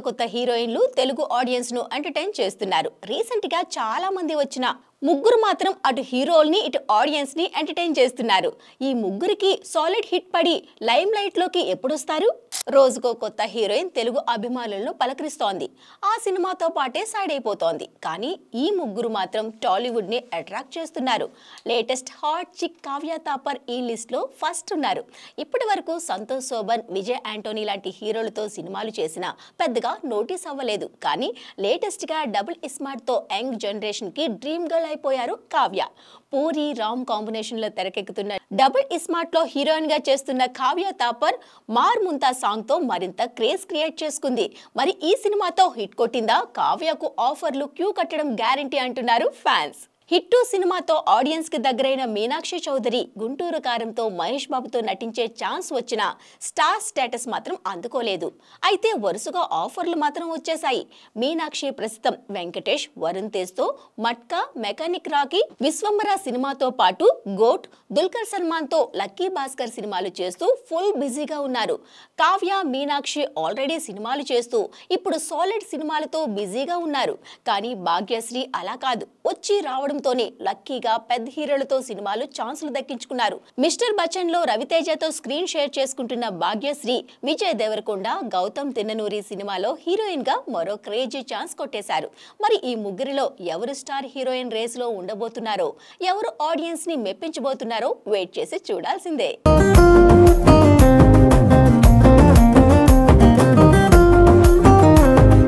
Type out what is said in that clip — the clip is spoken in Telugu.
కొత్త హీరోయిన్లు తెలుగు ఆడియన్స్ ను ఎంటర్టైన్ చేస్తున్నారు. రీసెంట్ గా చాలా మంది వచ్చిన ముగ్గురు మాత్రం అటు హీరోల్ని ఇటు ఆడియన్స్ ని ఎంటర్టైన్ చేస్తున్నారు. ఈ ముగ్గురికి సాలిడ్ హిట్ పడి లైమ్ లైట్ లోకి ఎప్పుడొస్తారు? రోజుకో కొత్త హీరోయిన్ తెలుగు అభిమానులను పలకరిస్తోంది. ఆ సినిమాతో పాటే సైడ్ అయిపోతోంది. కానీ ఈ ముగ్గురు మాత్రం టాలీవుడ్ ని అట్రాక్ట్ చేస్తున్నారు. Latest hot chick Kavya Thapar ఈ లిస్ట్ లో ఫస్ట్ ఉన్నారు. ఇప్పటి వరకు సంతోష్ శోభన్, విజయ్ యాంటోనీ లాంటి హీరోలతో సినిమాలు చేసినా పెద్దగా నోటీస్ అవ్వలేదు. కానీ లేటెస్ట్ గా డబుల్ ఇస్మార్ట్ తో యంగ్ జనరేషన్ కి డ్రీమ్ గర్ల్ అయిపోయారు కావ్య. పూరి రామ్ కాంబినేషన్ లో తెరకెక్కుతున్న డబుల్ ఇస్మార్ట్ లో హీరోయిన్ గా చేస్తున్న కావ్య తాపర్ మార్ ముంతా సాంగ్ తో మరింత క్రేజ్ క్రియేట్ చేసుకుంది. మరి ఈ సినిమాతో హిట్ కొట్టిందా? కావ్యకు ఆఫర్లు క్యూ కట్టడం గ్యారంటీ అంటున్నారు ఫ్యాన్స్. హిట్ 2 సినిమాతో ఆడియన్స్ కి దగ్గరైన మీనాక్షి చౌదరి గుంటూరు కారంతో మహేష్ బాబుతో నటించే ఛాన్స్ వచ్చిన స్టార్ స్టేటస్ మాత్రం అందుకోలేదు. అయితే వరుసగా ఆఫర్లు మాత్రం వచ్చేశాయి. మీనాక్షి ప్రస్తుతం వెంకటేష్, వరుణ్ తేజ్ తో మట్కా, మెకానిక్ రాకీ, విశ్వంబర సినిమాతో పాటు గోట్, దుల్కర్ సల్మాన్ తో లక్కీ భాస్కర్ సినిమాలు చేస్తూ ఫుల్ బిజీగా ఉన్నారు. కావ్య, మీనాక్షి ఆల్రెడీ సినిమాలు చేస్తూ ఇప్పుడు సాలిడ్ సినిమాలతో బిజీగా ఉన్నారు. కానీ భాగ్యశ్రీ అలా కాదు. వచ్చి రావడం లక్కీగా పెద్ద హీరోలతో సినిమాలు ఛాన్సులు దక్కించుకున్నారు. మిస్టర్ బచ్చన్ లో రవితేజతో స్క్రీన్ షేర్ చేసుకుంటున్న భాగ్యశ్రీ విజయ్ దేవరకొండ, గౌతమ్ తిన్ననూరి సినిమాలో హీరోయిన్ గా మరో క్రేజీ ఛాన్స్ కొట్టేశారు. మరి ఈ ముగ్గురిలో ఎవరు స్టార్ హీరోయిన్ రేస్ లో ఉండబోతున్నారో, ఎవరు ఆడియన్స్ ని మెప్పించబోతున్నారో వెయిట్ చేసి చూడాల్సిందే.